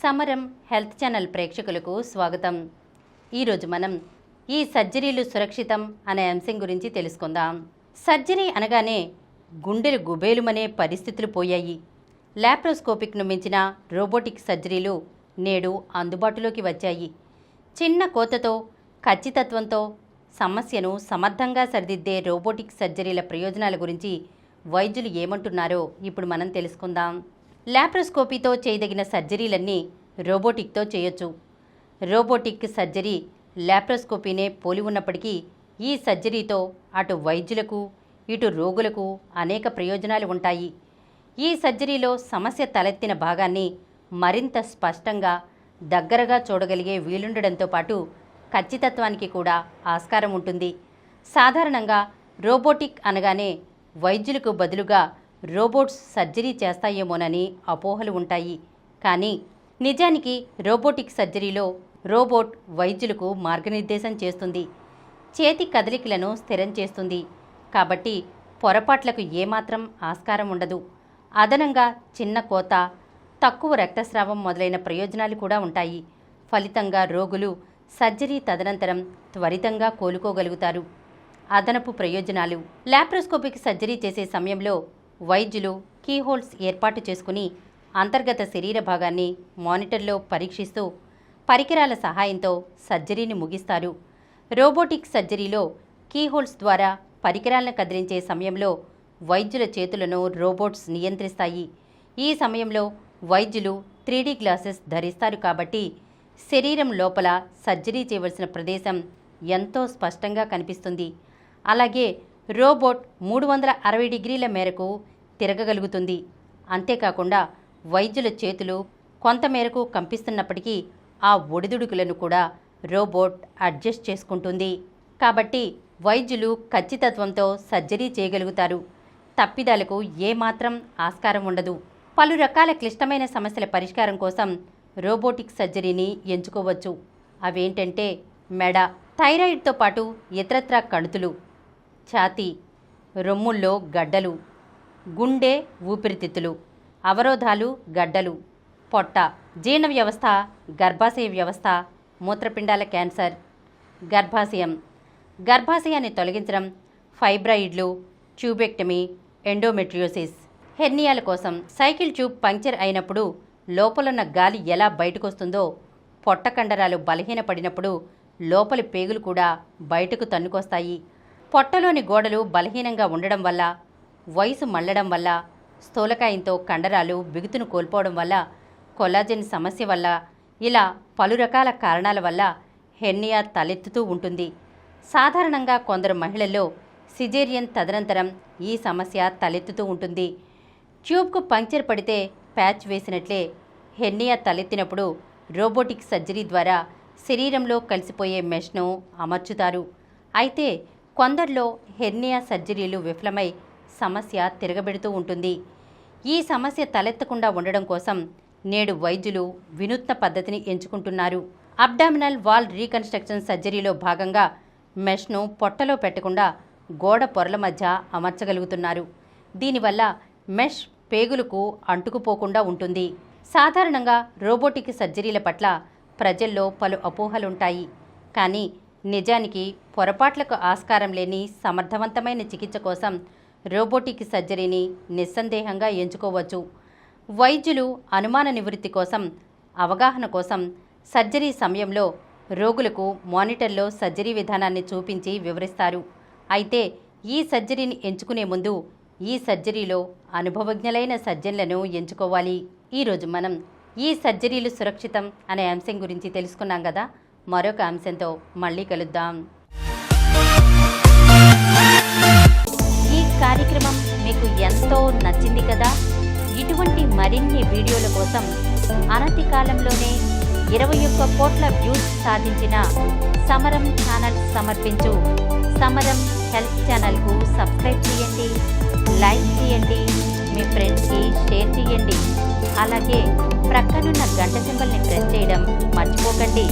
సమరం health channel ప్రేక్షకులకు స్వాగతం. ఈరోజు మనం ఈ సర్జరీలు సురక్షితం అనే అంశం గురించి తెలుసుకుందాం. సర్జరీ అనగానే గుండెలు గుబేలుమనే పరిస్థితులు పోయాయి. లాప్రోస్కోపిక్ను మించిన రోబోటిక్ సర్జరీలు నేడు అందుబాటులోకి వచ్చాయి. చిన్న కోతతో ఖచ్చితత్వంతో సమస్యను సమర్థంగా సరిదిద్దే రోబోటిక్ సర్జరీల ప్రయోజనాల గురించి వైద్యులు ఏమంటున్నారో ఇప్పుడు మనం తెలుసుకుందాం. లాప్రోస్కోపీతో చేయదగిన సర్జరీలన్నీ రోబోటిక్తో చేయొచ్చు. రోబోటిక్ సర్జరీ లాప్రోస్కోపీనే పోలి ఉన్నప్పటికీ ఈ సర్జరీతో అటు వైద్యులకు ఇటు రోగులకు అనేక ప్రయోజనాలు ఉంటాయి. ఈ సర్జరీలో సమస్య తలెత్తిన భాగాన్ని మరింత స్పష్టంగా దగ్గరగా చూడగలిగే వీలుండడంతో పాటు ఖచ్చితత్వానికి కూడా ఆస్కారం ఉంటుంది. సాధారణంగా రోబోటిక్ అనగానే వైద్యులకు బదులుగా రోబోట్స్ సర్జరీ చేస్తాయేమోనని అపోహలు ఉంటాయి. కానీ నిజానికి రోబోటిక్ సర్జరీలో రోబోట్ వైద్యులకు మార్గనిర్దేశం చేస్తుంది, చేతి కదలికలను స్థిరం చేస్తుంది. కాబట్టి పొరపాట్లకు ఏమాత్రం ఆస్కారం ఉండదు. అదనంగా చిన్న కోత, తక్కువ రక్తస్రావం మొదలైన ప్రయోజనాలు కూడా ఉంటాయి. ఫలితంగా రోగులు సర్జరీ తదనంతరం త్వరితంగా కోలుకోగలుగుతారు. అదనపు ప్రయోజనాలు: లాప్రోస్కోపిక్ సర్జరీ చేసే సమయంలో వైద్యులు కీహోల్స్ ఏర్పాటు చేసుకుని అంతర్గత శరీర భాగాన్ని మానిటర్లో పరీక్షిస్తూ పరికరాల సహాయంతో సర్జరీని ముగిస్తారు. రోబోటిక్ సర్జరీలో కీహోల్స్ ద్వారా పరికరాలను కదిలించే సమయంలో వైద్యుల చేతులను రోబోట్స్ నియంత్రిస్తాయి. ఈ సమయంలో వైద్యులు 3D గ్లాసెస్ ధరిస్తారు కాబట్టి శరీరం లోపల సర్జరీ చేయవలసిన ప్రదేశం ఎంతో స్పష్టంగా కనిపిస్తుంది. అలాగే రోబోట్ 360 డిగ్రీల మేరకు తిరగగలుగుతుంది. అంతేకాకుండా వైద్యుల చేతులు కొంతమేరకు కంపిస్తున్నప్పటికీ ఆ ఒడిదుడుకులను కూడా రోబోట్ అడ్జస్ట్ చేసుకుంటుంది. కాబట్టి వైద్యులు ఖచ్చితత్వంతో సర్జరీ చేయగలుగుతారు. తప్పిదాలకు ఏమాత్రం ఆస్కారం ఉండదు. పలు రకాల క్లిష్టమైన సమస్యల పరిష్కారం కోసం రోబోటిక్ సర్జరీని ఎంచుకోవచ్చు. అవేంటంటే మెడ, థైరాయిడ్తో పాటు ఇతరత్రా కణుతులు, ఛాతీ, రొమ్ముల్లో గడ్డలు, గుండె, ఊపిరితిత్తులు, అవరోధాలు, గడ్డలు, పొట్ట, జీర్ణ వ్యవస్థ, గర్భాశయ వ్యవస్థ, మూత్రపిండాల క్యాన్సర్, గర్భాశయాన్ని తొలగించడం, ఫైబ్రాయిడ్లు, ట్యూబెక్టమీ, ఎండోమెట్రియోసిస్. హెర్నియాల కోసం సైకిల్ ట్యూబ్ పంక్చర్ అయినప్పుడు లోపలున్న గాలి ఎలా బయటకొస్తుందో, పొట్ట కండరాలు బలహీనపడినప్పుడు లోపలి పేగులు కూడా బయటకు తన్నుకొస్తాయి. పొట్టలోని గోడలు బలహీనంగా ఉండడం వల్ల, వయసు మళ్లడం వల్ల, స్థూలకాయంతో కండరాలు బిగుతును కోల్పోవడం వల్ల, కొల్లాజెన్ సమస్య వల్ల, ఇలా పలు రకాల కారణాల వల్ల హెర్నియా తలెత్తుతూ ఉంటుంది. సాధారణంగా కొందరు మహిళల్లో సిజేరియన్ తదనంతరం ఈ సమస్య తలెత్తుతూ ఉంటుంది. ట్యూబ్కు పంక్చర్ పడితే ప్యాచ్ వేసినట్లే హెర్నియా తలెత్తినప్పుడు రోబోటిక్ సర్జరీ ద్వారా శరీరంలో కలిసిపోయే మెష్ను అమర్చుతారు. అయితే కొందరిలో హెర్నియా సర్జరీలు విఫలమై సమస్య తిరగబెడుతూ ఉంటుంది. ఈ సమస్య తలెత్తకుండా ఉండడం కోసం నేడు వైద్యులు వినూత్న పద్ధతిని ఎంచుకుంటున్నారు. అబ్డామినల్ వాల్ రీకన్స్ట్రక్షన్ సర్జరీలో భాగంగా మెష్ను పొట్టలో పెట్టకుండా గోడ పొరల మధ్య అమర్చగలుగుతున్నారు. దీనివల్ల మెష్ పేగులకు అంటుకుపోకుండా ఉంటుంది. సాధారణంగా రోబోటిక్ సర్జరీల పట్ల ప్రజల్లో పలు అపోహలుంటాయి. కానీ నిజానికి పొరపాట్లకు ఆస్కారం లేని సమర్థవంతమైన చికిత్స కోసం రోబోటిక్ సర్జరీని నిస్సందేహంగా ఎంచుకోవచ్చు. వైద్యులు అనుమాన నివృత్తి కోసం, అవగాహన కోసం సర్జరీ సమయంలో రోగులకు మానిటర్లో సర్జరీ విధానాన్ని చూపించి వివరిస్తారు. అయితే ఈ సర్జరీని ఎంచుకునే ముందు ఈ సర్జరీలో అనుభవజ్ఞులైన సర్జన్లను ఎంచుకోవాలి. ఈరోజు మనం ఈ సర్జరీలు సురక్షితం అనే అంశం గురించి తెలుసుకున్నాం కదా. మరొక అంశంతో మళ్ళీ కలుద్దాం. ఈ కార్యక్రమం మీకు ఎంతో నచ్చింది కదా. ఇటువంటి మరిన్ని వీడియోల కోసం అనతి కాలంలోనే 21 కోట్ల వ్యూస్ సాధించిన సమరం ఛానల్ సమర్పించు సమరం హెల్త్ ఛానల్కు సబ్స్క్రైబ్ చేయండి, లైక్ చేయండి, మీ ఫ్రెండ్స్కి షేర్ చేయండి. అలాగే ప్రక్కనున్న గంట సింబల్ని ప్రెస్ చేయడం మర్చిపోకండి.